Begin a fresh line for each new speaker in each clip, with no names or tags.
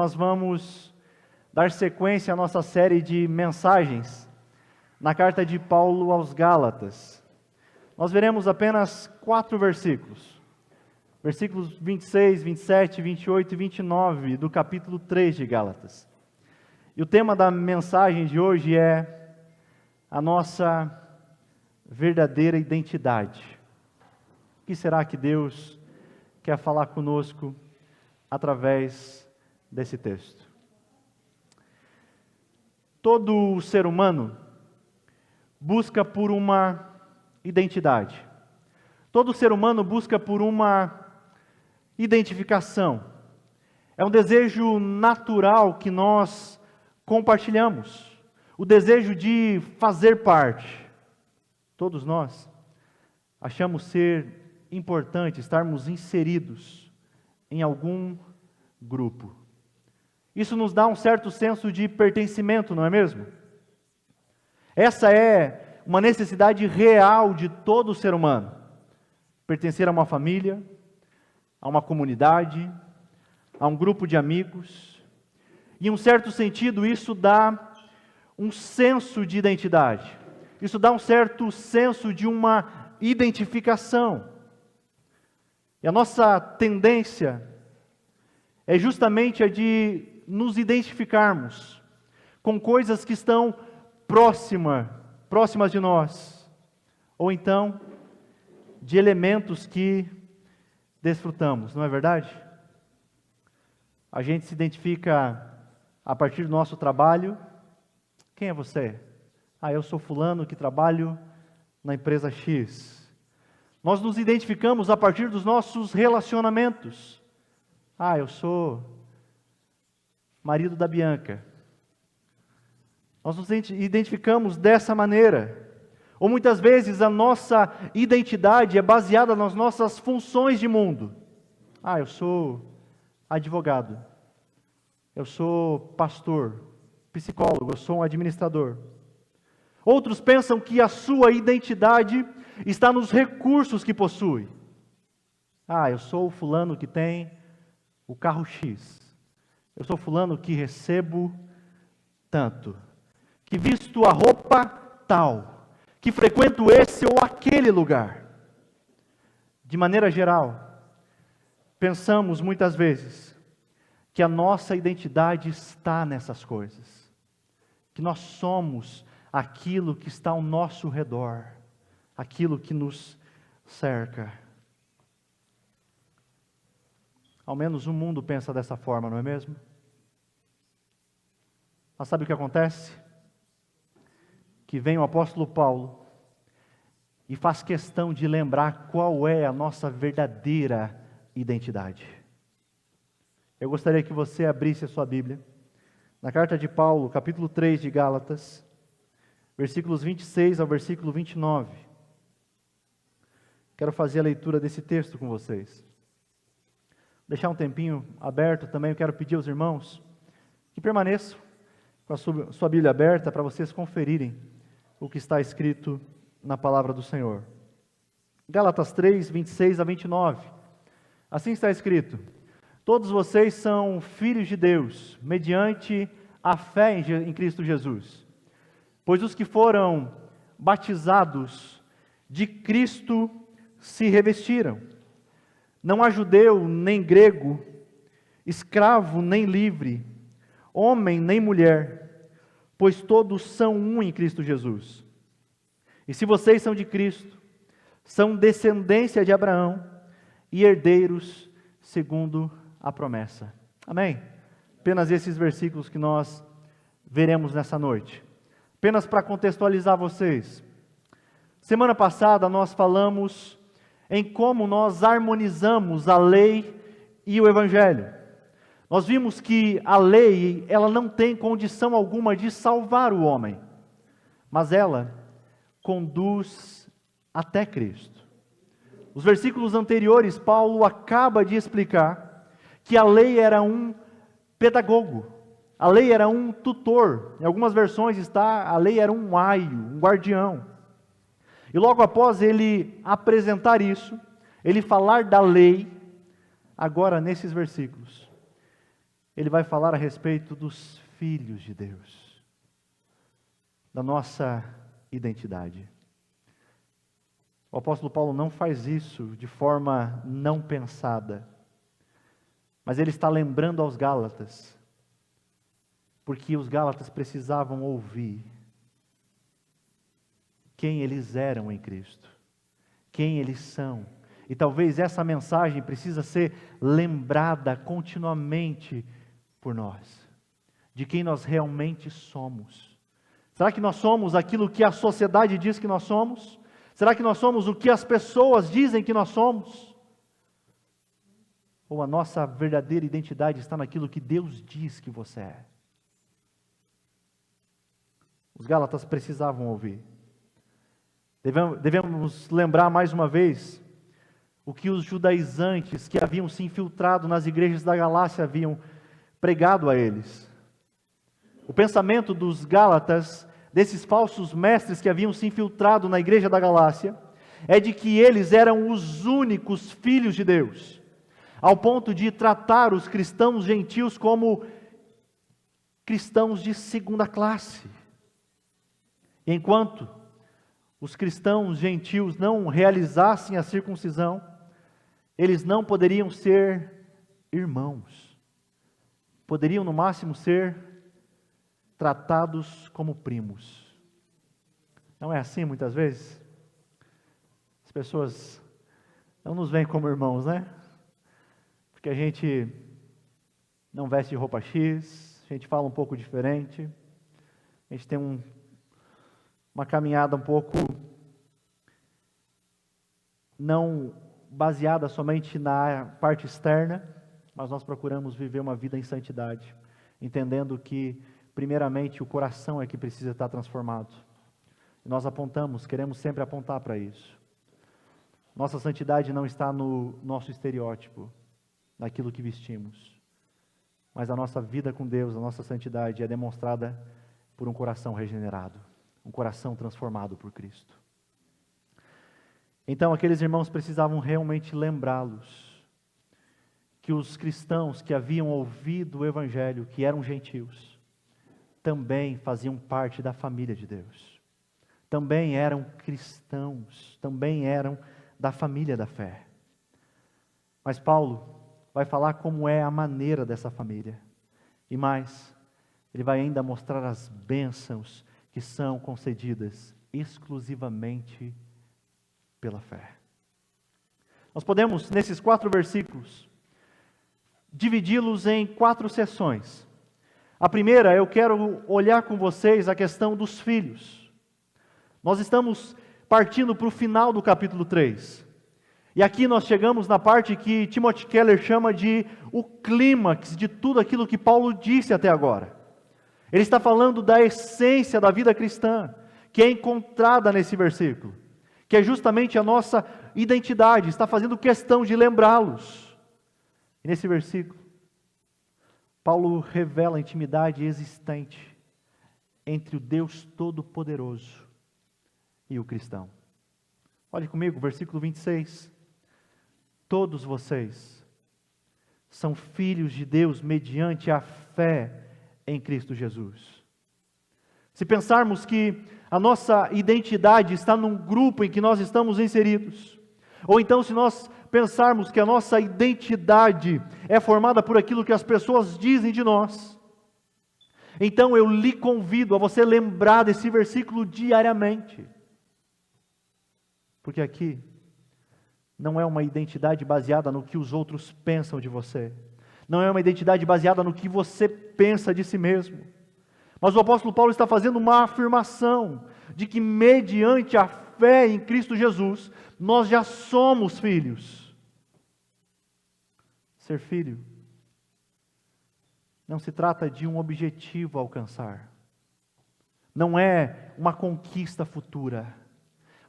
nós vamos dar sequência à nossa série de mensagens na carta de Paulo aos Gálatas. Nós veremos apenas 4 versículos. Versículos 26, 27, 28 e 29 do capítulo 3 de Gálatas. E o tema da mensagem de hoje é a nossa verdadeira identidade. O que será que Deus quer falar conosco através desse texto? Todo ser humano busca por uma identidade. Todo ser humano busca por uma identificação. É um desejo natural que nós compartilhamos. O desejo de fazer parte. Todos nós achamos ser importante estarmos inseridos em algum grupo. Isso nos dá um certo senso de pertencimento, não é mesmo? Essa é uma necessidade real de todo ser humano. Pertencer a uma família, a uma comunidade, a um grupo de amigos. E em um certo sentido isso dá um senso de identidade. Isso dá um certo senso de uma identificação. E a nossa tendência é justamente a de nos identificarmos com coisas que estão próximas de nós, ou então de elementos que desfrutamos, não é verdade? A gente se identifica a partir do nosso trabalho. Quem é você? Eu sou fulano que trabalho na empresa X. Nós nos identificamos a partir dos nossos relacionamentos. Eu sou marido da Bianca. Nós nos identificamos dessa maneira. Ou muitas vezes a nossa identidade é baseada nas nossas funções de mundo. Eu sou advogado. Eu sou pastor, psicólogo, eu sou um administrador. Outros pensam que a sua identidade está nos recursos que possui. Eu sou o fulano que tem o carro X. Eu sou fulano que recebo tanto. Que visto a roupa tal. Que frequento esse ou aquele lugar. De maneira geral, pensamos muitas vezes que a nossa identidade está nessas coisas. Que nós somos aquilo que está ao nosso redor, aquilo que nos cerca. Ao menos o mundo pensa dessa forma, não é mesmo? Mas sabe o que acontece? Que vem o apóstolo Paulo e faz questão de lembrar qual é a nossa verdadeira identidade. Eu gostaria que você abrisse a sua Bíblia, na carta de Paulo, capítulo 3 de Gálatas, versículos 26 ao versículo 29. Quero fazer a leitura desse texto com vocês. Deixar um tempinho aberto também, eu quero pedir aos irmãos que permaneçam com a sua Bíblia aberta para vocês conferirem o que está escrito na palavra do Senhor. Gálatas 3, 26 a 29. Assim está escrito: todos vocês são filhos de Deus, mediante a fé em Cristo Jesus. Pois os que foram batizados de Cristo se revestiram. Não há judeu nem grego, escravo nem livre, homem nem mulher, pois todos são um em Cristo Jesus. E se vocês são de Cristo, são descendência de Abraão e herdeiros segundo a promessa. Amém? Apenas esses versículos que nós veremos nessa noite. Apenas para contextualizar vocês. Semana passada nós falamos em como nós harmonizamos a lei e o Evangelho. Nós vimos que a lei, ela não tem condição alguma de salvar o homem, mas ela conduz até Cristo. Os versículos anteriores, Paulo acaba de explicar que a lei era um pedagogo. A lei era um tutor. Em algumas versões está, a lei era um aio, um guardião. E logo após ele apresentar isso, ele falar da lei, agora nesses versículos, ele vai falar a respeito dos filhos de Deus, da nossa identidade. O apóstolo Paulo não faz isso de forma não pensada, mas ele está lembrando aos Gálatas, porque os Gálatas precisavam ouvir quem eles eram em Cristo, quem eles são. E talvez essa mensagem precisa ser lembrada continuamente por nós, de quem nós realmente somos. Será que nós somos aquilo que a sociedade diz que nós somos? Será que nós somos o que as pessoas dizem que nós somos? Ou a nossa verdadeira identidade está naquilo que Deus diz que você é? Os Gálatas precisavam ouvir. Devemos lembrar mais uma vez o que os judaizantes que haviam se infiltrado nas igrejas da Galácia haviam pregado a eles. O pensamento dos Gálatas, desses falsos mestres que haviam se infiltrado na igreja da Galácia, é de que eles eram os únicos filhos de Deus, ao ponto de tratar os cristãos gentios como cristãos de segunda classe. Enquanto os cristãos gentios não realizassem a circuncisão, eles não poderiam ser irmãos. Poderiam, no máximo, ser tratados como primos. Não é assim muitas vezes? As pessoas não nos veem como irmãos, né? Porque a gente não veste roupa X, a gente fala um pouco diferente, a gente tem uma caminhada um pouco não baseada somente na parte externa, mas nós procuramos viver uma vida em santidade, entendendo que, primeiramente, o coração é que precisa estar transformado. E nós queremos sempre apontar para isso. Nossa santidade não está no nosso estereótipo, naquilo que vestimos, mas a nossa vida com Deus, a nossa santidade é demonstrada por um coração regenerado, um coração transformado por Cristo. Então, aqueles irmãos precisavam realmente lembrá-los que os cristãos que haviam ouvido o Evangelho, que eram gentios, também faziam parte da família de Deus. Também eram cristãos, também eram da família da fé. Mas Paulo vai falar como é a maneira dessa família. E mais, ele vai ainda mostrar as bênçãos que são concedidas exclusivamente pela fé. Nós podemos, nesses 4 versículos, dividi-los em 4 seções. A primeira, eu quero olhar com vocês a questão dos filhos. Nós estamos partindo para o final do capítulo 3. E aqui nós chegamos na parte que Timothy Keller chama de o clímax de tudo aquilo que Paulo disse até agora. Ele está falando da essência da vida cristã, que é encontrada nesse versículo, que é justamente a nossa identidade, está fazendo questão de lembrá-los. E nesse versículo, Paulo revela a intimidade existente entre o Deus Todo-Poderoso e o cristão. Olhe comigo, versículo 26. Todos vocês são filhos de Deus mediante a fé em Cristo Jesus. Se pensarmos que a nossa identidade está num grupo em que nós estamos inseridos, ou então se nós pensarmos que a nossa identidade é formada por aquilo que as pessoas dizem de nós, então eu lhe convido a você lembrar desse versículo diariamente, porque aqui não é uma identidade baseada no que os outros pensam de você, não é uma identidade baseada no que você pensa de si mesmo, mas o apóstolo Paulo está fazendo uma afirmação de que mediante a fé em Cristo Jesus, nós já somos filhos. Ser filho não se trata de um objetivo a alcançar, não é uma conquista futura,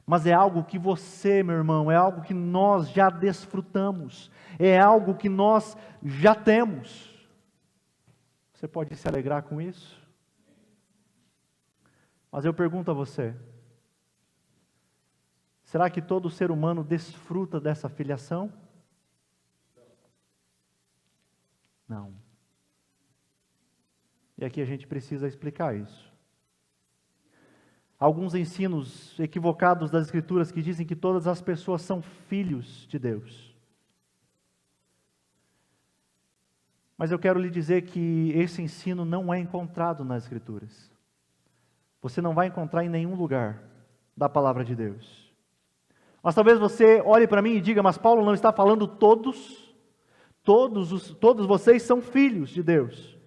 mas é algo que você, meu irmão, é algo que nós já desfrutamos, é algo que nós já temos. Você pode se alegrar com isso? Mas eu pergunto a você, será que todo ser humano desfruta dessa filiação? Não. E aqui a gente precisa explicar isso. Alguns ensinos equivocados das Escrituras que dizem que todas as pessoas são filhos de Deus. Mas eu quero lhe dizer que esse ensino não é encontrado nas Escrituras. Você não vai encontrar em nenhum lugar da palavra de Deus. Mas talvez você olhe para mim e diga, mas Paulo não está falando todos vocês são filhos de Deus.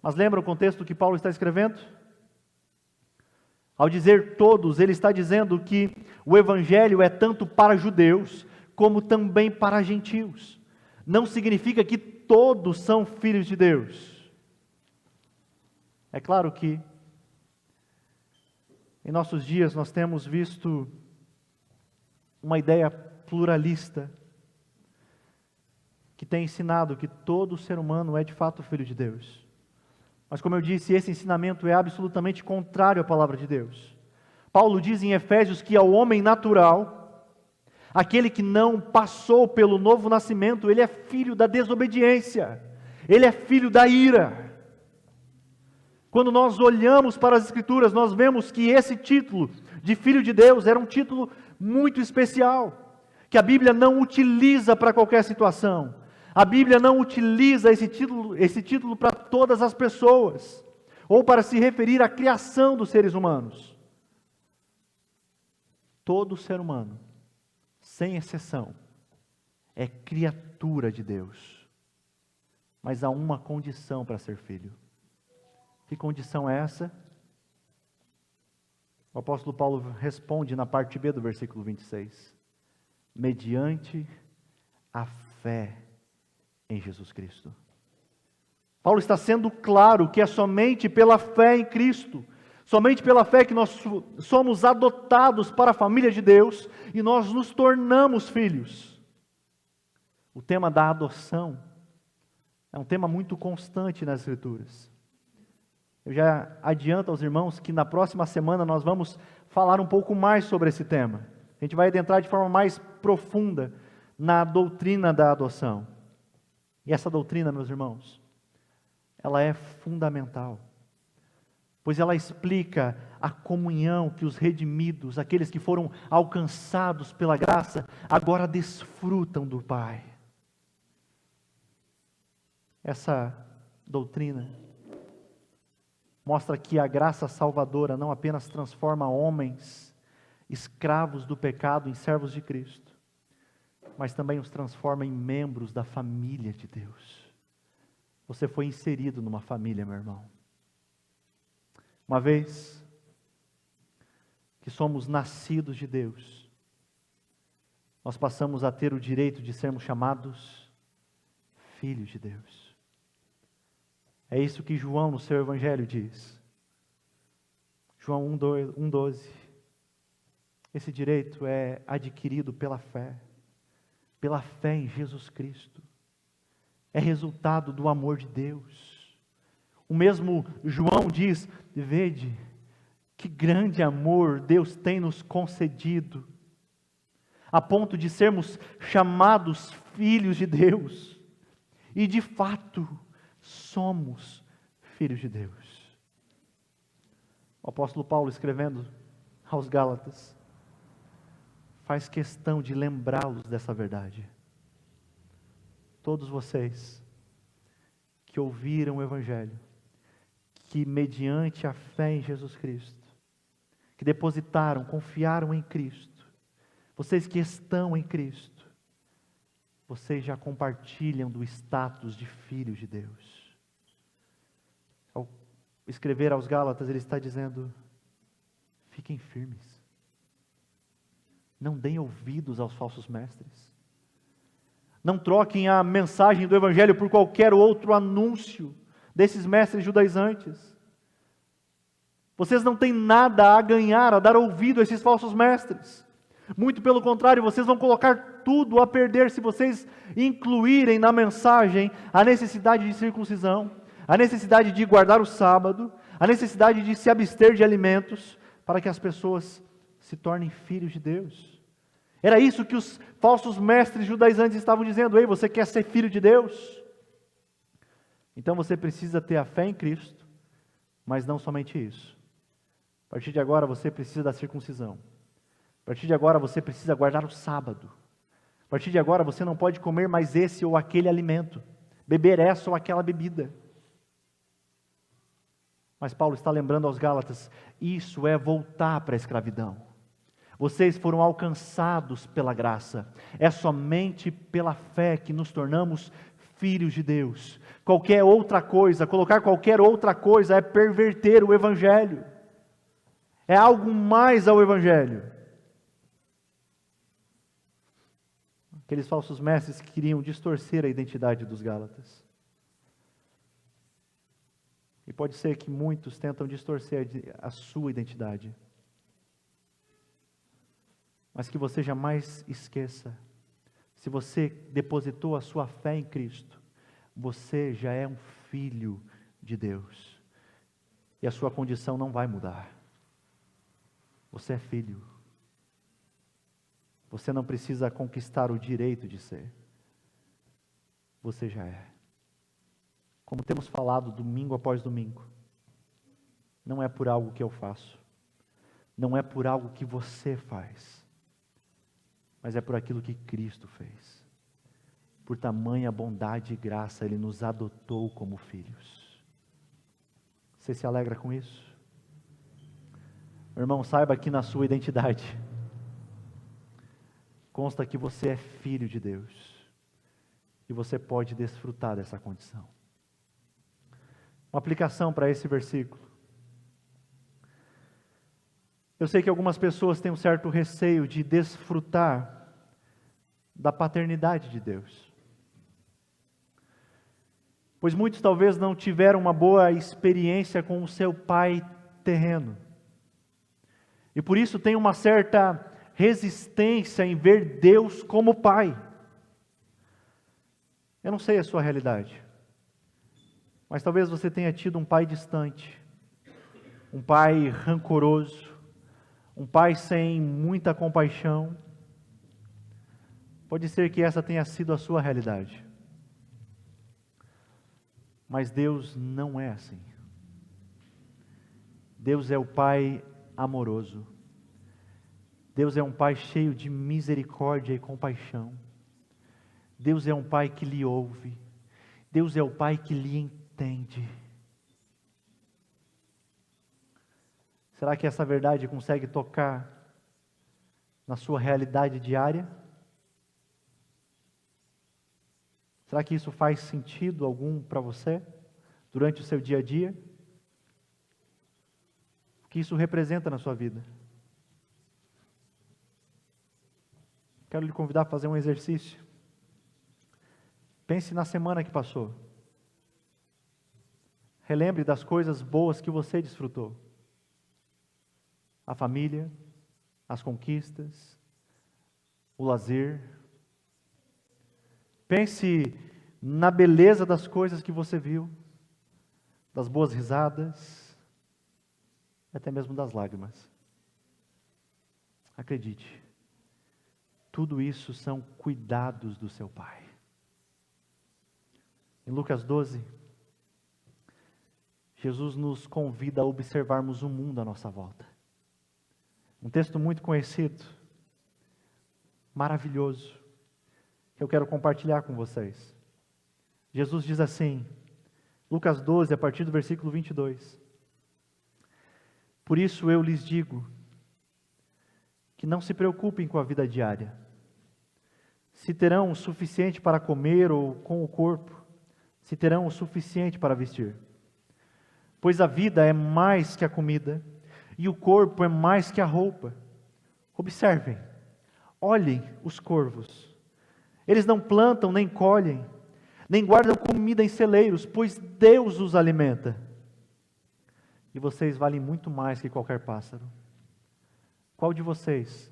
Mas lembra o contexto que Paulo está escrevendo? Ao dizer todos, ele está dizendo que o Evangelho é tanto para judeus, como também para gentios. Não significa que todos são filhos de Deus. É claro que, em nossos dias, nós temos visto uma ideia pluralista, que tem ensinado que todo ser humano é de fato filho de Deus. Mas como eu disse, esse ensinamento é absolutamente contrário à palavra de Deus. Paulo diz em Efésios que ao homem natural, aquele que não passou pelo novo nascimento, ele é filho da desobediência, ele é filho da ira. Quando nós olhamos para as Escrituras, nós vemos que esse título de filho de Deus era um título muito especial, que a Bíblia não utiliza para qualquer situação. A Bíblia não utiliza esse título para todas as pessoas, ou para se referir à criação dos seres humanos. Todo ser humano, sem exceção, é criatura de Deus. Mas há uma condição para ser filho. Que condição é essa? O apóstolo Paulo responde na parte B do versículo 26. Mediante a fé em Jesus Cristo. Paulo está sendo claro que é somente pela fé em Cristo, somente pela fé que nós somos adotados para a família de Deus e nós nos tornamos filhos. O tema da adoção é um tema muito constante nas Escrituras. Eu já adianto aos irmãos que na próxima semana nós vamos falar um pouco mais sobre esse tema. A gente vai adentrar de forma mais profunda na doutrina da adoção. E essa doutrina, meus irmãos, ela é fundamental, pois ela explica a comunhão que os redimidos, aqueles que foram alcançados pela graça, agora desfrutam do Pai. Essa doutrina mostra que a graça salvadora não apenas transforma homens escravos do pecado em servos de Cristo, mas também os transforma em membros da família de Deus. Você foi inserido numa família, meu irmão. Uma vez que somos nascidos de Deus, nós passamos a ter o direito de sermos chamados filhos de Deus. É isso que João no seu Evangelho diz. João 1,12. Esse direito é adquirido pela fé em Jesus Cristo. É resultado do amor de Deus. O mesmo João diz, vede, que grande amor Deus tem nos concedido, a ponto de sermos chamados filhos de Deus. E de fato, somos filhos de Deus. O apóstolo Paulo, escrevendo aos Gálatas, faz questão de lembrá-los dessa verdade. Todos vocês que ouviram o Evangelho, que mediante a fé em Jesus Cristo, que depositaram, confiaram em Cristo, vocês que estão em Cristo, vocês já compartilham do status de filhos de Deus. Ao escrever aos Gálatas, ele está dizendo, fiquem firmes. Não deem ouvidos aos falsos mestres. Não troquem a mensagem do Evangelho por qualquer outro anúncio desses mestres judaizantes. Vocês não têm nada a ganhar, a dar ouvido a esses falsos mestres. Muito pelo contrário, vocês vão colocar tudo a perder se vocês incluírem na mensagem a necessidade de circuncisão, a necessidade de guardar o sábado, a necessidade de se abster de alimentos, para que as pessoas se tornem filhos de Deus. Era isso que os falsos mestres judaizantes estavam dizendo. Ei, você quer ser filho de Deus? Então você precisa ter a fé em Cristo, mas não somente isso. A partir de agora você precisa da circuncisão. A partir de agora você precisa guardar o sábado. A partir de agora você não pode comer mais esse ou aquele alimento, beber essa ou aquela bebida. Mas Paulo está lembrando aos Gálatas, isso é voltar para a escravidão. Vocês foram alcançados pela graça. É somente pela fé que nos tornamos filhos de Deus. Qualquer outra coisa, colocar qualquer outra coisa é perverter o Evangelho. É algo mais ao Evangelho. Aqueles falsos mestres que queriam distorcer a identidade dos Gálatas. E pode ser que muitos tentam distorcer a sua identidade. Mas que você jamais esqueça, se você depositou a sua fé em Cristo, você já é um filho de Deus. E a sua condição não vai mudar. Você é filho. Você não precisa conquistar o direito de ser. Você já é. Como temos falado domingo após domingo, não é por algo que eu faço, não é por algo que você faz, mas é por aquilo que Cristo fez. Por tamanha bondade e graça, Ele nos adotou como filhos. Você se alegra com isso? Meu irmão, saiba que na sua identidade consta que você é filho de Deus e você pode desfrutar dessa condição. Uma aplicação para esse versículo. Eu sei que algumas pessoas têm um certo receio de desfrutar da paternidade de Deus. Pois muitos talvez não tiveram uma boa experiência com o seu pai terreno. E por isso tem uma certa resistência em ver Deus como pai. Eu não sei a sua realidade, mas talvez você tenha tido um pai distante, um pai rancoroso, um pai sem muita compaixão. Pode ser que essa tenha sido a sua realidade. Mas Deus não é assim. Deus é o Pai amoroso. Deus é um Pai cheio de misericórdia e compaixão. Deus é um Pai que lhe ouve. Deus é o Pai que lhe entende. Será que essa verdade consegue tocar na sua realidade diária? Será que isso faz sentido algum para você durante o seu dia a dia? O que isso representa na sua vida? Quero lhe convidar a fazer um exercício. Pense na semana que passou. Relembre das coisas boas que você desfrutou. A família, as conquistas, o lazer. Pense na beleza das coisas que você viu, das boas risadas, até mesmo das lágrimas. Acredite, tudo isso são cuidados do seu Pai. Em Lucas 12, Jesus nos convida a observarmos o mundo à nossa volta. Um texto muito conhecido, maravilhoso, que eu quero compartilhar com vocês. Jesus diz assim, Lucas 12, a partir do versículo 22. Por isso eu lhes digo, que não se preocupem com a vida diária, se terão o suficiente para comer ou com o corpo, se terão o suficiente para vestir. Pois a vida é mais que a comida, e o corpo é mais que a roupa. Observem, olhem os corvos. Eles não plantam nem colhem, nem guardam comida em celeiros, pois Deus os alimenta. E vocês valem muito mais que qualquer pássaro. Qual de vocês,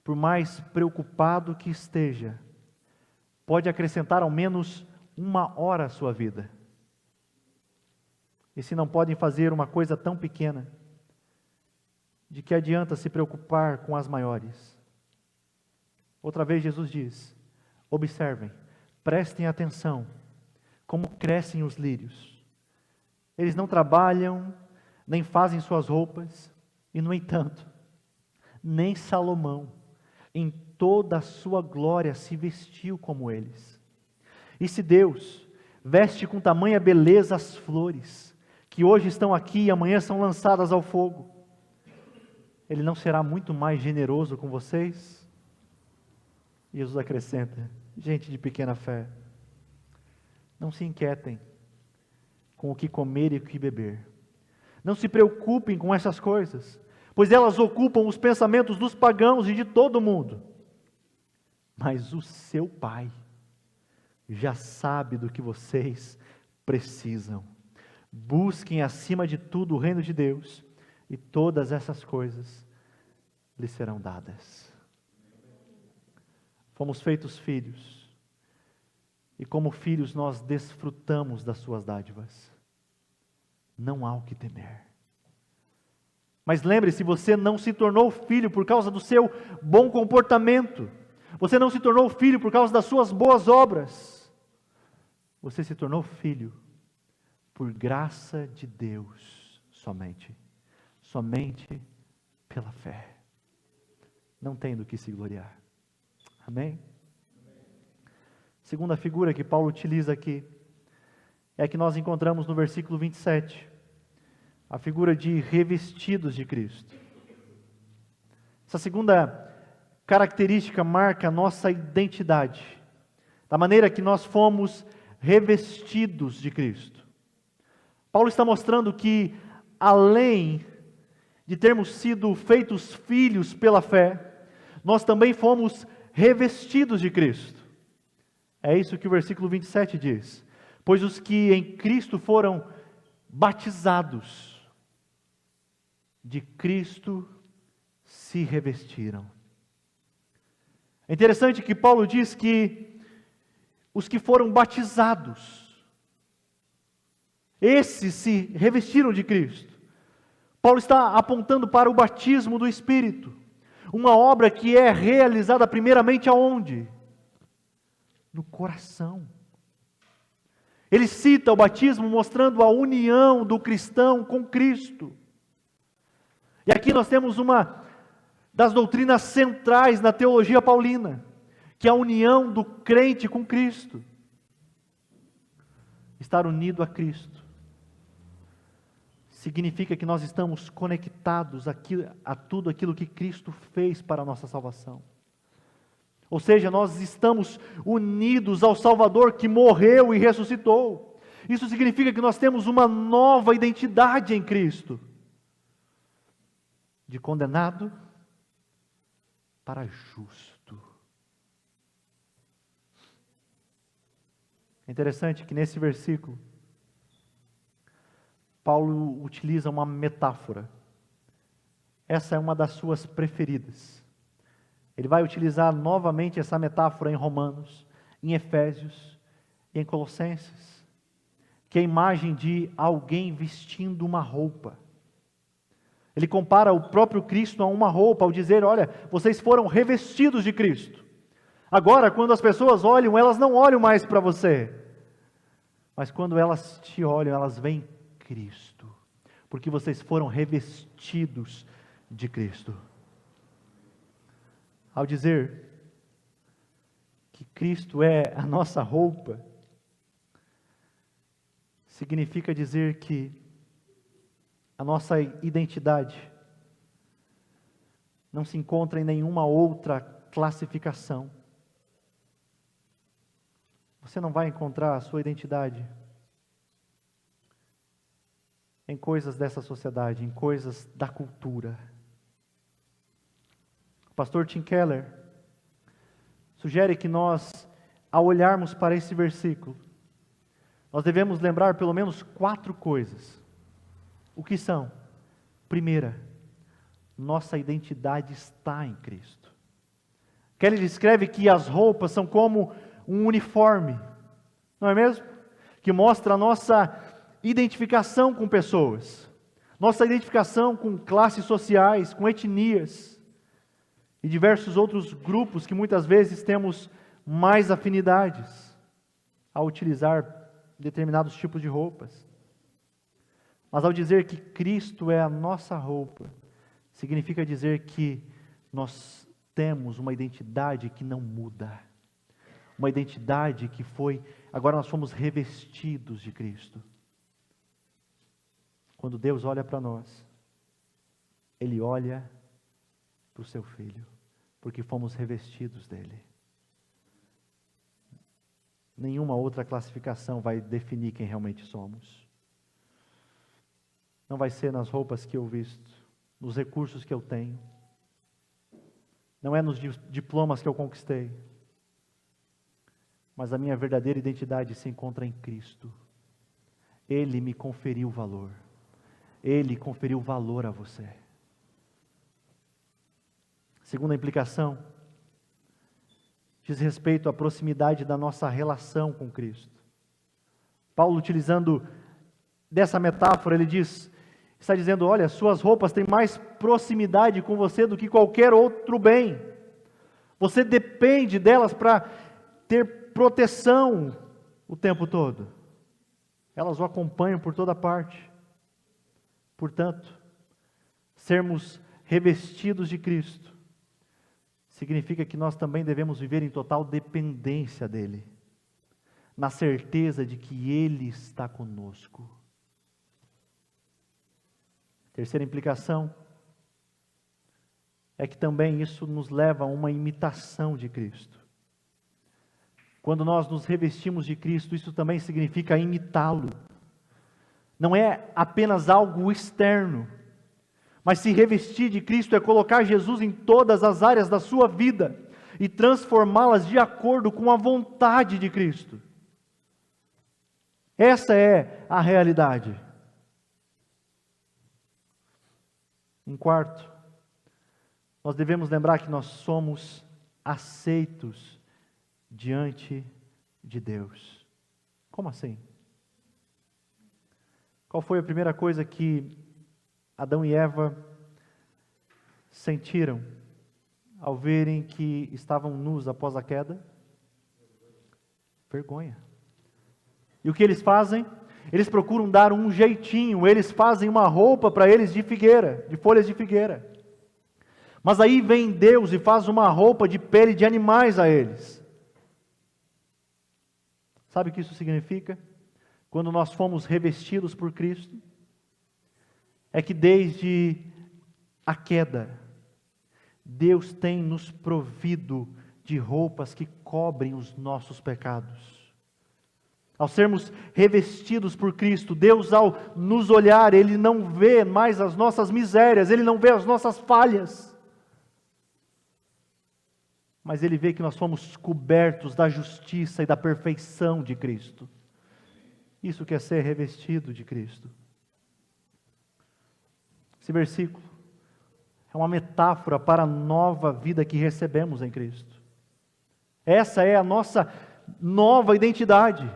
por mais preocupado que esteja, pode acrescentar ao menos 1 hora à sua vida? E se não podem fazer uma coisa tão pequena, de que adianta se preocupar com as maiores? Outra vez Jesus diz, observem, prestem atenção, como crescem os lírios. Eles não trabalham, nem fazem suas roupas, e no entanto, nem Salomão, em toda a sua glória, se vestiu como eles. E se Deus veste com tamanha beleza as flores, que hoje estão aqui e amanhã são lançadas ao fogo, Ele não será muito mais generoso com vocês? Jesus acrescenta: gente de pequena fé, não se inquietem com o que comer e o que beber. Não se preocupem com essas coisas, pois elas ocupam os pensamentos dos pagãos e de todo mundo. Mas o seu Pai já sabe do que vocês precisam. Busquem acima de tudo o reino de Deus, e todas essas coisas lhes serão dadas. Fomos feitos filhos, e como filhos nós desfrutamos das suas dádivas. Não há o que temer. Mas lembre-se, você não se tornou filho por causa do seu bom comportamento. Você não se tornou filho por causa das suas boas obras. Você se tornou filho por graça de Deus somente. Somente pela fé. Não tem do que se gloriar. Amém? Segunda figura que Paulo utiliza aqui é a que nós encontramos no versículo 27. A figura de revestidos de Cristo. Essa segunda característica marca a nossa identidade, da maneira que nós fomos revestidos de Cristo. Paulo está mostrando que, além de termos sido feitos filhos pela fé, nós também fomos revestidos de Cristo. É isso que o versículo 27 diz. Pois os que em Cristo foram batizados, de Cristo se revestiram. É interessante que Paulo diz que os que foram batizados, esses se revestiram de Cristo. Paulo está apontando para o batismo do Espírito, uma obra que é realizada primeiramente aonde? No coração. Ele cita o batismo mostrando a união do cristão com Cristo. E aqui nós temos uma das doutrinas centrais na teologia paulina, que é a união do crente com Cristo. Estar unido a Cristo significa que nós estamos conectados a tudo aquilo que Cristo fez para a nossa salvação. Ou seja, nós estamos unidos ao Salvador que morreu e ressuscitou. Isso significa que nós temos uma nova identidade em Cristo. De condenado para justo. É interessante que nesse versículo, Paulo utiliza uma metáfora. Essa é uma das suas preferidas. Ele vai utilizar novamente essa metáfora em Romanos, em Efésios e em Colossenses, que é a imagem de alguém vestindo uma roupa. Ele compara o próprio Cristo a uma roupa, ao dizer, olha, vocês foram revestidos de Cristo. Agora, quando as pessoas olham, elas não olham mais para você. Mas quando elas te olham, elas veem Cristo. Porque vocês foram revestidos de Cristo. Ao dizer que Cristo é a nossa roupa, significa dizer que a nossa identidade não se encontra em nenhuma outra classificação. Você não vai encontrar a sua identidade em coisas dessa sociedade, em coisas da cultura. O pastor Tim Keller sugere que nós, ao olharmos para esse versículo, nós devemos lembrar pelo menos 4 coisas. O que são? Primeira, nossa identidade está em Cristo. Keller escreve que as roupas são como um uniforme, não é mesmo? Que mostra a nossa identificação com pessoas, nossa identificação com classes sociais, com etnias e diversos outros grupos que muitas vezes temos mais afinidades ao utilizar determinados tipos de roupas. Mas ao dizer que Cristo é a nossa roupa, significa dizer que nós temos uma identidade que não muda. Uma identidade que agora nós fomos revestidos de Cristo. Quando Deus olha para nós, Ele olha para o seu Filho, porque fomos revestidos dele. Nenhuma outra classificação vai definir quem realmente somos. Não vai ser nas roupas que eu visto, nos recursos que eu tenho. Não é nos diplomas que eu conquistei. Mas a minha verdadeira identidade se encontra em Cristo. Ele me conferiu valor. Ele conferiu valor a você. Segunda implicação, diz respeito à proximidade da nossa relação com Cristo. Paulo, utilizando dessa metáfora, ele está dizendo, olha, suas roupas têm mais proximidade com você do que qualquer outro bem. Você depende delas para ter proteção o tempo todo. Elas o acompanham por toda parte. Portanto, sermos revestidos de Cristo significa que nós também devemos viver em total dependência dEle, na certeza de que Ele está conosco. Terceira implicação é que também isso nos leva a uma imitação de Cristo. Quando nós nos revestimos de Cristo, isso também significa imitá-lo. Não é apenas algo externo, mas se revestir de Cristo é colocar Jesus em todas as áreas da sua vida e transformá-las de acordo com a vontade de Cristo. Essa é a realidade. Em quarto, nós devemos lembrar que nós somos aceitos diante de Deus. Como assim? Qual foi a primeira coisa que Adão e Eva sentiram ao verem que estavam nus após a queda? Vergonha. E o que eles fazem? Eles procuram dar um jeitinho, eles fazem uma roupa para eles de figueira, de folhas de figueira. Mas aí vem Deus e faz uma roupa de pele de animais a eles. Sabe o que isso significa? Quando nós fomos revestidos por Cristo, é que desde a queda, Deus tem nos provido de roupas que cobrem os nossos pecados. Ao sermos revestidos por Cristo, Deus, ao nos olhar, Ele não vê mais as nossas misérias, Ele não vê as nossas falhas, mas Ele vê que nós fomos cobertos da justiça e da perfeição de Cristo. Isso que é ser revestido de Cristo. Esse versículo é uma metáfora para a nova vida que recebemos em Cristo. Essa é a nossa nova identidade,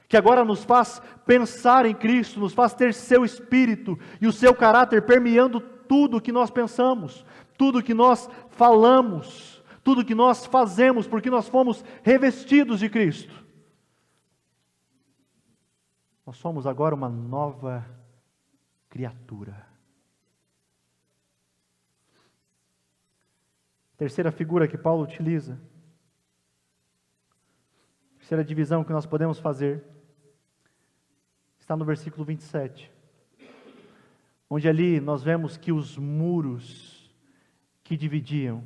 que agora nos faz pensar em Cristo, nos faz ter seu Espírito e o seu caráter permeando tudo que nós pensamos, tudo que nós falamos, tudo que nós fazemos, porque nós fomos revestidos de Cristo. Nós somos agora uma nova criatura. Terceira figura que Paulo utiliza, terceira divisão que nós podemos fazer, está no versículo 27, onde ali nós vemos que os muros que dividiam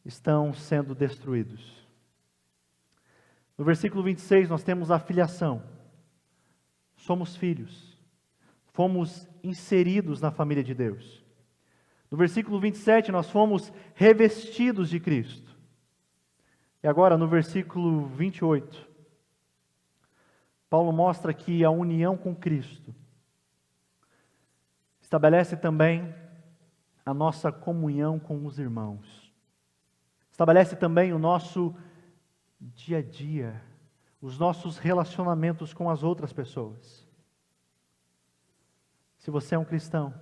estão sendo destruídos. No versículo 26 nós temos a filiação. Somos filhos. Fomos inseridos na família de Deus. No versículo 27 nós fomos revestidos de Cristo. E agora no versículo 28, Paulo mostra que a união com Cristo estabelece também a nossa comunhão com os irmãos. Estabelece também o nosso dia a dia, os nossos relacionamentos com as outras pessoas. Se você é um cristão,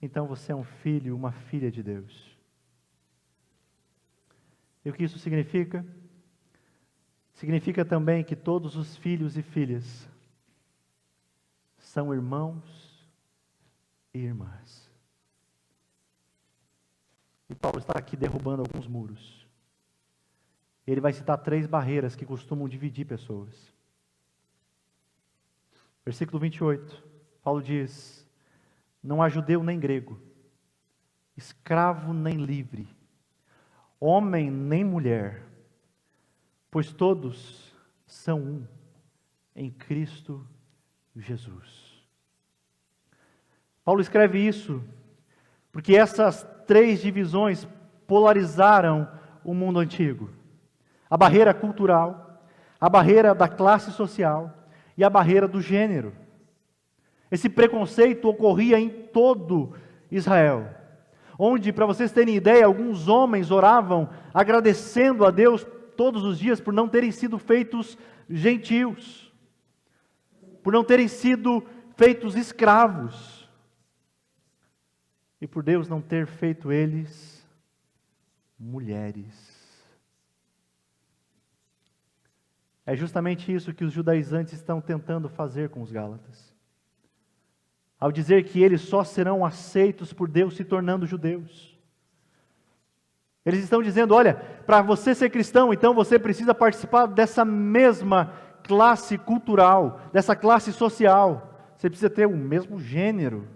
então você é um filho, uma filha de Deus. E o que isso significa? significa também que todos os filhos e filhas são irmãos e irmãs. E Paulo está aqui derrubando alguns muros. Ele vai citar 3 barreiras que costumam dividir pessoas. Versículo 28, Paulo diz: não há judeu nem grego, escravo nem livre, homem nem mulher, pois todos são um em Cristo Jesus. Paulo escreve isso porque essas 3 divisões polarizaram o mundo antigo. A barreira cultural, a barreira da classe social e a barreira do gênero. Esse preconceito ocorria em todo Israel, onde, para vocês terem ideia, alguns homens oravam agradecendo a Deus todos os dias por não terem sido feitos gentios, por não terem sido feitos escravos, e por Deus não ter feito eles mulheres. É justamente isso que os judaizantes estão tentando fazer com os gálatas. Ao dizer que eles só serão aceitos por Deus se tornando judeus. Eles estão dizendo, olha, para você ser cristão, então você precisa participar dessa mesma classe cultural, dessa classe social. Você precisa ter o mesmo gênero.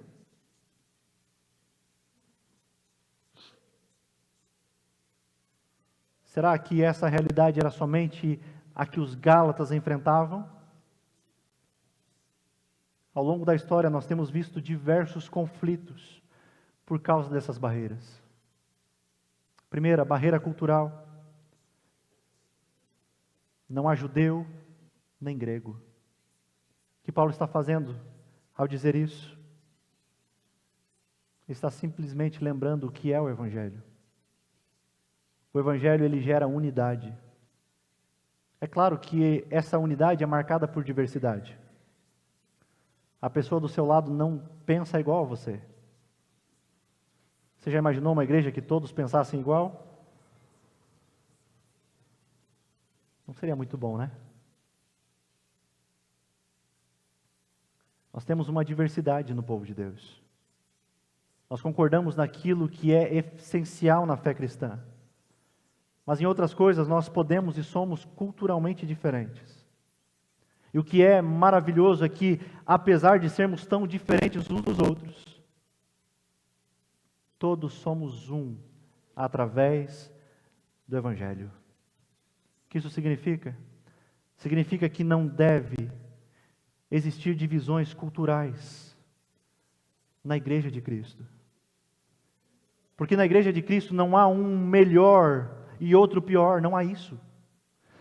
Será que essa realidade era somente a que os gálatas enfrentavam? Ao longo da história nós temos visto diversos conflitos por causa dessas barreiras. Primeira, barreira cultural. Não há judeu nem grego. O que Paulo está fazendo ao dizer isso? Ele está simplesmente lembrando o que é o Evangelho. O Evangelho, ele gera unidade. É claro que essa unidade é marcada por diversidade. A pessoa do seu lado não pensa igual a você. Você já imaginou uma igreja que todos pensassem igual? Não seria muito bom, né? Nós temos uma diversidade no povo de Deus. Nós concordamos naquilo que é essencial na fé cristã. Mas em outras coisas nós podemos e somos culturalmente diferentes. E o que é maravilhoso é que, apesar de sermos tão diferentes uns dos outros, todos somos um através do Evangelho. O que isso significa? Significa que não deve existir divisões culturais na Igreja de Cristo. Porque na Igreja de Cristo não há um melhor e outro pior, não há isso.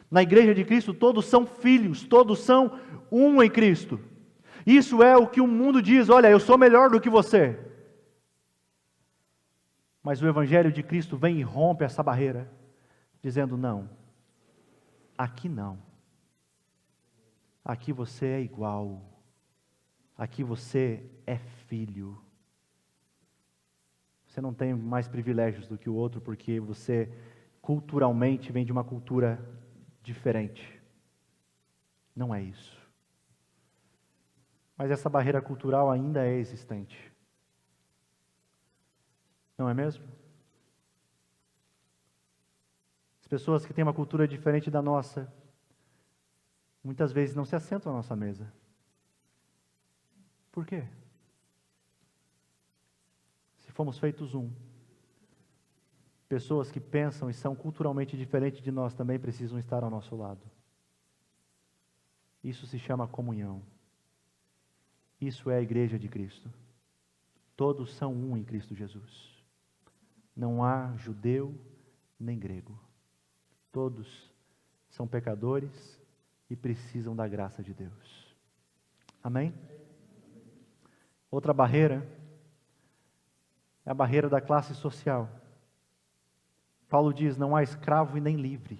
Na Igreja de Cristo todos são filhos, todos são um em Cristo. Isso é o que o mundo diz, olha, eu sou melhor do que você. Mas o Evangelho de Cristo vem e rompe essa barreira, dizendo não, aqui não. Aqui você é igual. Aqui você é filho. Você não tem mais privilégios do que o outro, porque você culturalmente vem de uma cultura diferente. Não é isso. Mas essa barreira cultural ainda é existente. Não é mesmo? As pessoas que têm uma cultura diferente da nossa, muitas vezes não se assentam à nossa mesa. Por quê? Se fomos feitos um, pessoas que pensam e são culturalmente diferentes de nós também precisam estar ao nosso lado. Isso se chama comunhão. Isso é a Igreja de Cristo. Todos são um em Cristo Jesus. Não há judeu nem grego. Todos são pecadores e precisam da graça de Deus. Amém? Outra barreira é a barreira da classe social. Paulo diz, não há escravo e nem livre.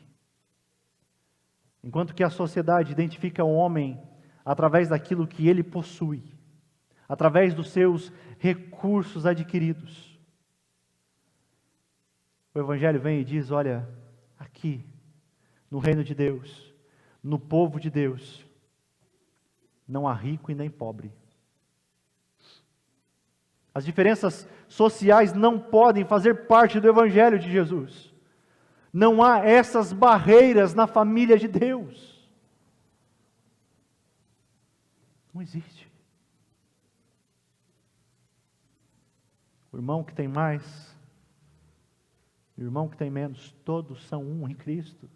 Enquanto que a sociedade identifica o homem através daquilo que ele possui, através dos seus recursos adquiridos. O Evangelho vem e diz, olha, aqui, no reino de Deus, no povo de Deus, não há rico e nem pobre. As diferenças sociais não podem fazer parte do Evangelho de Jesus. Não há essas barreiras na família de Deus. Não existe. O irmão que tem mais, o irmão que tem menos, todos são um em Cristo.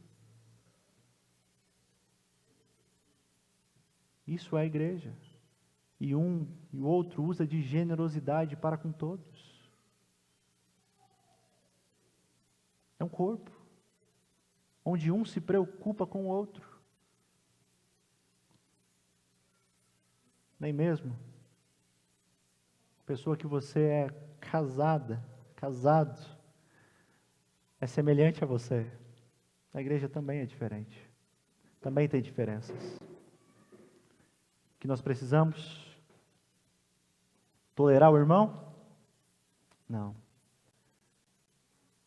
Isso é a igreja. E um e o outro usa de generosidade para com todos. É um corpo, onde um se preocupa com o outro. Nem mesmo a pessoa que você é casado, é semelhante a você. A igreja também é diferente. Também tem diferenças. O que nós precisamos? Tolerar o irmão? Não.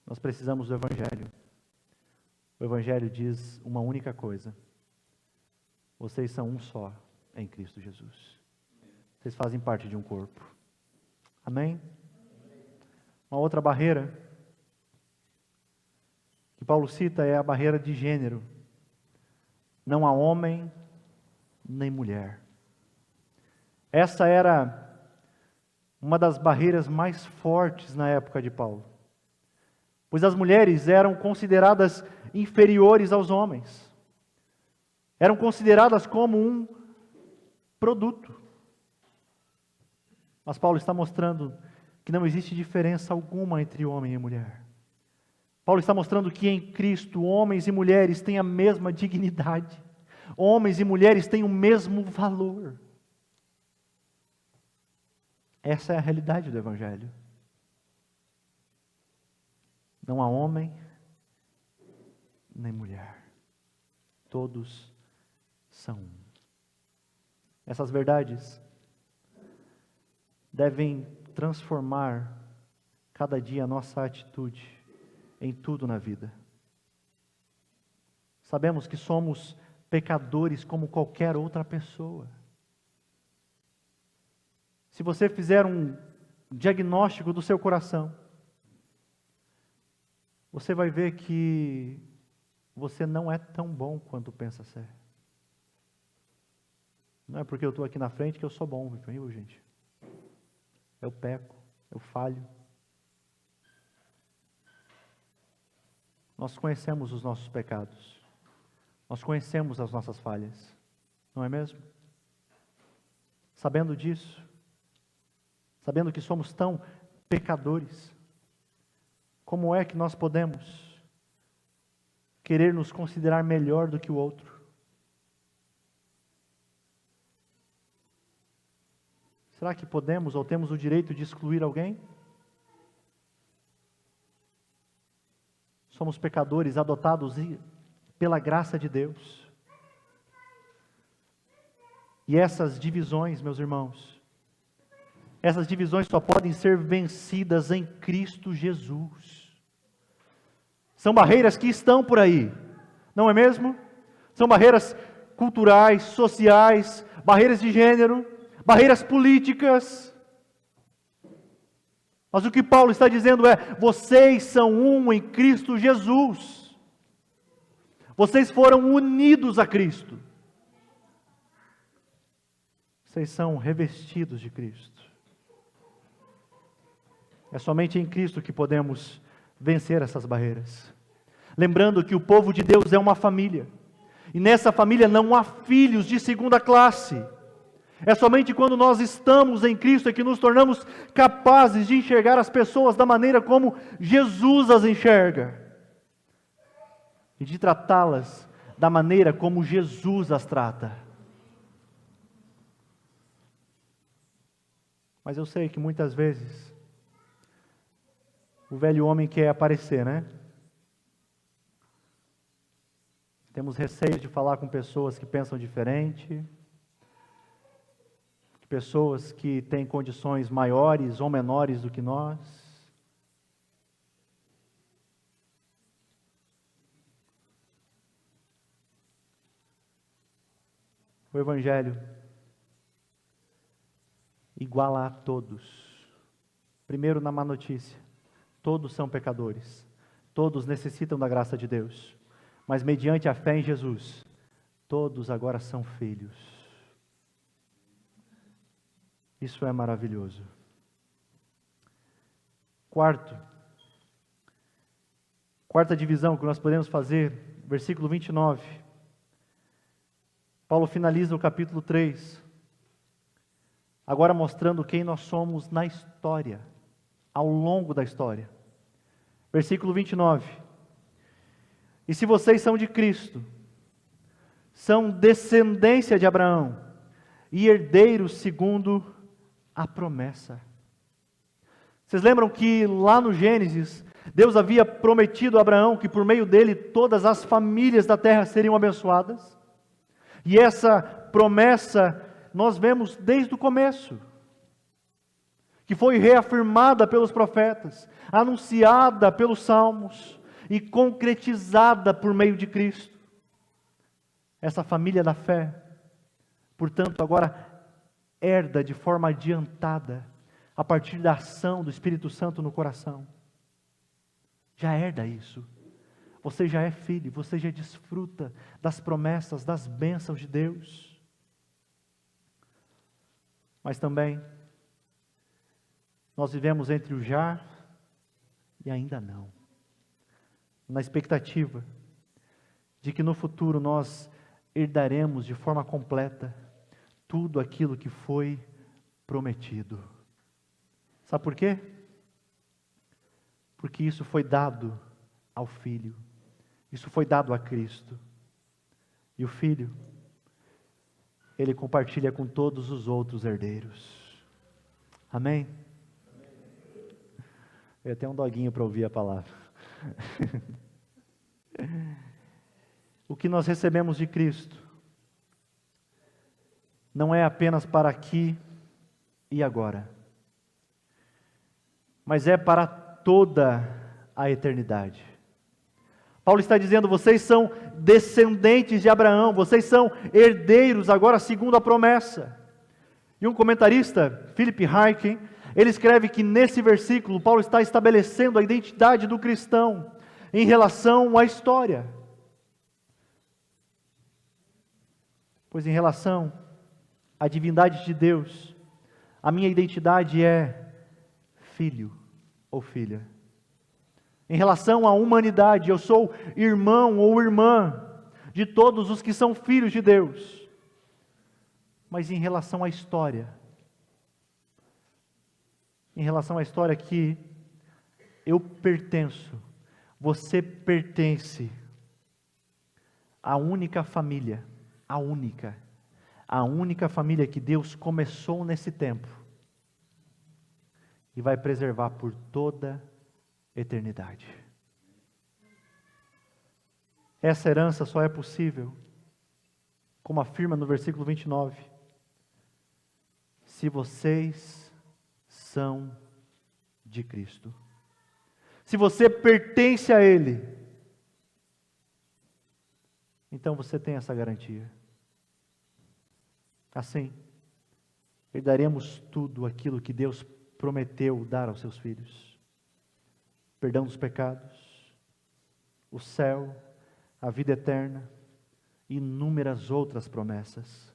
Nós precisamos do Evangelho. O Evangelho diz uma única coisa: vocês são um só em Cristo Jesus. Vocês fazem parte de um corpo. Amém? Uma outra barreira que Paulo cita é a barreira de gênero. Não há homem nem mulher. Essa era uma das barreiras mais fortes na época de Paulo, pois as mulheres eram consideradas inferiores aos homens, eram consideradas como um produto. Mas Paulo está mostrando que não existe diferença alguma entre homem e mulher. Paulo está mostrando que em Cristo homens e mulheres têm a mesma dignidade, homens e mulheres têm o mesmo valor. Essa é a realidade do Evangelho. Não há homem nem mulher. Todos são um. Essas verdades devem transformar cada dia a nossa atitude em tudo na vida. Sabemos que somos pecadores como qualquer outra pessoa. Se você fizer um diagnóstico do seu coração, você vai ver que você não é tão bom quanto pensa ser. Não é porque eu estou aqui na frente que eu sou bom, viu, gente? Eu peco, eu falho. Nós conhecemos os nossos pecados. Nós conhecemos as nossas falhas. Não é mesmo? Sabendo disso, sabendo que somos tão pecadores, como é que nós podemos querer nos considerar melhor do que o outro? Será que podemos ou temos o direito de excluir alguém? Somos pecadores adotados pela graça de Deus. E essas divisões, meus irmãos, essas divisões só podem ser vencidas em Cristo Jesus. São barreiras que estão por aí, não é mesmo? São barreiras culturais, sociais, barreiras de gênero, barreiras políticas. Mas o que Paulo está dizendo é: vocês são um em Cristo Jesus. Vocês foram unidos a Cristo. Vocês são revestidos de Cristo. É somente em Cristo que podemos vencer essas barreiras. Lembrando que o povo de Deus é uma família. E nessa família não há filhos de segunda classe. É somente quando nós estamos em Cristo é que nos tornamos capazes de enxergar as pessoas da maneira como Jesus as enxerga. E de tratá-las da maneira como Jesus as trata. Mas eu sei que muitas vezes o velho homem quer aparecer, né? Temos receio de falar com pessoas que pensam diferente, pessoas que têm condições maiores ou menores do que nós. O Evangelho iguala a todos. Primeiro, na má notícia, todos são pecadores, todos necessitam da graça de Deus, mas mediante a fé em Jesus, todos agora são filhos. Isso é maravilhoso. Quarta divisão que nós podemos fazer, versículo 29. Paulo finaliza o capítulo 3, agora mostrando quem nós somos na história, ao longo da história. Versículo 29. E se vocês são de Cristo, são descendência de Abraão e herdeiros segundo a promessa. Vocês lembram que lá no Gênesis, Deus havia prometido a Abraão que por meio dele todas as famílias da terra seriam abençoadas? E essa promessa nós vemos desde o começo, que foi reafirmada pelos profetas, anunciada pelos salmos e concretizada por meio de Cristo. Essa família da fé, portanto, agora herda de forma adiantada, a partir da ação do Espírito Santo no coração. Já herda isso. Você já é filho, você já desfruta das promessas, das bênçãos de Deus. Mas também, nós vivemos entre o já e ainda não. Na expectativa de que no futuro nós herdaremos de forma completa tudo aquilo que foi prometido. Sabe por quê? Porque isso foi dado ao Filho. Isso foi dado a Cristo. E o Filho, ele compartilha com todos os outros herdeiros. Amém? Eu ia ter um doguinho para ouvir a palavra. O que nós recebemos de Cristo não é apenas para aqui e agora, mas é para toda a eternidade. Paulo está dizendo, vocês são descendentes de Abraão, vocês são herdeiros agora segundo a promessa. E um comentarista, Philip Ryken, ele escreve que nesse versículo, Paulo está estabelecendo a identidade do cristão em relação à história. Pois em relação à divindade de Deus, a minha identidade é filho ou filha. Em relação à humanidade, eu sou irmão ou irmã de todos os que são filhos de Deus. Mas em relação à história, que eu pertenço, você pertence à única família, a única família que Deus começou nesse tempo e vai preservar por toda eternidade. Essa herança só é possível, como afirma no versículo 29, se vocês são de Cristo. Se você pertence a Ele, então você tem essa garantia. Assim, herdaremos tudo aquilo que Deus prometeu dar aos seus filhos. Perdão dos pecados, o céu, a vida eterna e inúmeras outras promessas.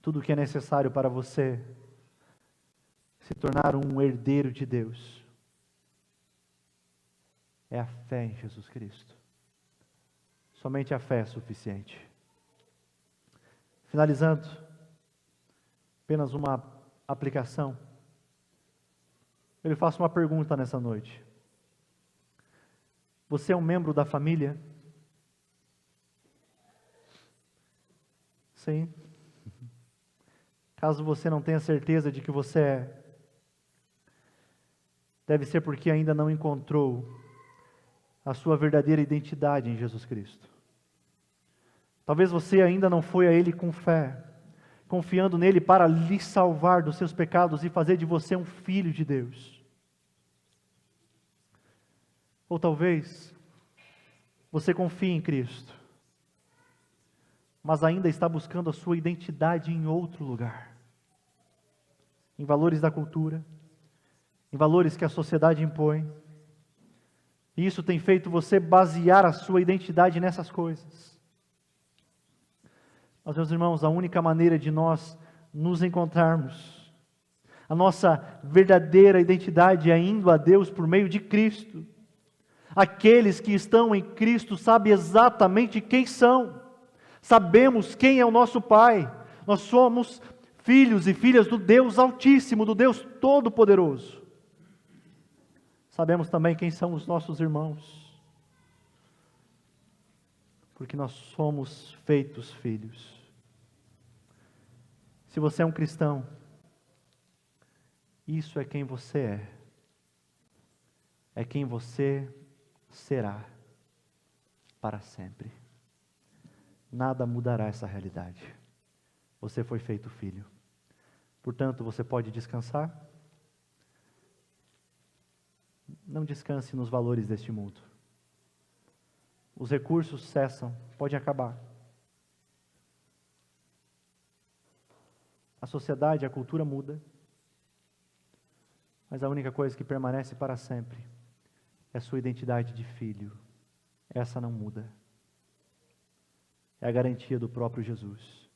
Tudo o que é necessário para você se tornar um herdeiro de Deus é a fé em Jesus Cristo. Somente a fé é suficiente. Finalizando, apenas uma aplicação. Eu lhe faço uma pergunta nessa noite. Você é um membro da família? Sim. Caso você não tenha certeza de que você é, deve ser porque ainda não encontrou a sua verdadeira identidade em Jesus Cristo. Talvez você ainda não foi a Ele com fé, confiando nele para lhe salvar dos seus pecados e fazer de você um filho de Deus. Ou talvez você confie em Cristo, mas ainda está buscando a sua identidade em outro lugar. Em valores da cultura, em valores que a sociedade impõe. E isso tem feito você basear a sua identidade nessas coisas. Mas, meus irmãos, a única maneira de nós nos encontrarmos, a nossa verdadeira identidade é indo a Deus por meio de Cristo. Aqueles que estão em Cristo sabem exatamente quem são. Sabemos quem é o nosso Pai. Nós somos filhos e filhas do Deus Altíssimo, do Deus Todo-Poderoso. Sabemos também quem são os nossos irmãos, porque nós somos feitos filhos. Se você é um cristão, isso é quem você é quem você será para sempre. Nada mudará essa realidade. Você foi feito filho. Portanto, você pode descansar. Não descanse nos valores deste mundo. Os recursos cessam, podem acabar. A sociedade, a cultura muda. Mas a única coisa que permanece para sempre é a sua identidade de filho. Essa não muda. É a garantia do próprio Jesus.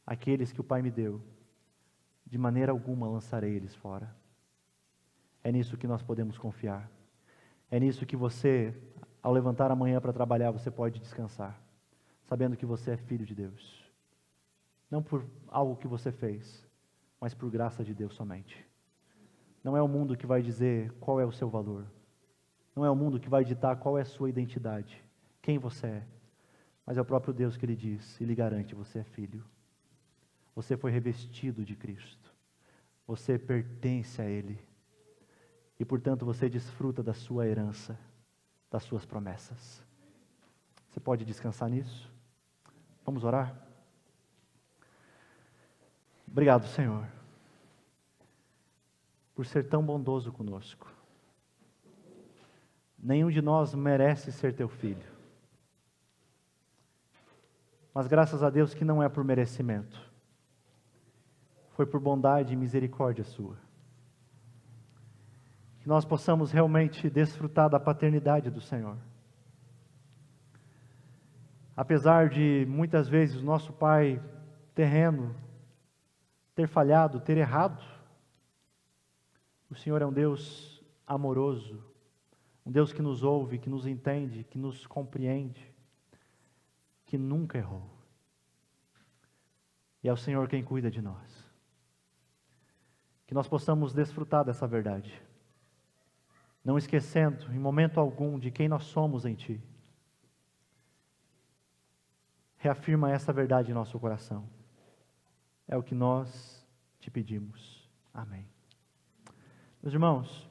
Aqueles que o Pai me deu, de maneira alguma lançarei eles fora. É nisso que nós podemos confiar. É nisso que você, ao levantar amanhã para trabalhar, você pode descansar, sabendo que você é filho de Deus. Não por algo que você fez, mas por graça de Deus somente. Não é o mundo que vai dizer qual é o seu valor. Não é o mundo que vai ditar qual é a sua identidade, quem você é. Mas é o próprio Deus que lhe diz e lhe garante: você é filho. Você foi revestido de Cristo. Você pertence a Ele. E, portanto, você desfruta da sua herança, das suas promessas. Você pode descansar nisso? Vamos orar? Obrigado, Senhor, por ser tão bondoso conosco. Nenhum de nós merece ser teu filho. Mas graças a Deus que não é por merecimento. Foi por bondade e misericórdia sua. Que nós possamos realmente desfrutar da paternidade do Senhor. Apesar de muitas vezes o nosso pai terreno ter falhado, ter errado, o Senhor é um Deus amoroso, um Deus que nos ouve, que nos entende, que nos compreende, que nunca errou. E é o Senhor quem cuida de nós. Que nós possamos desfrutar dessa verdade, não esquecendo em momento algum de quem nós somos em Ti. Reafirma essa verdade em nosso coração. É o que nós te pedimos. Amém. Meus irmãos,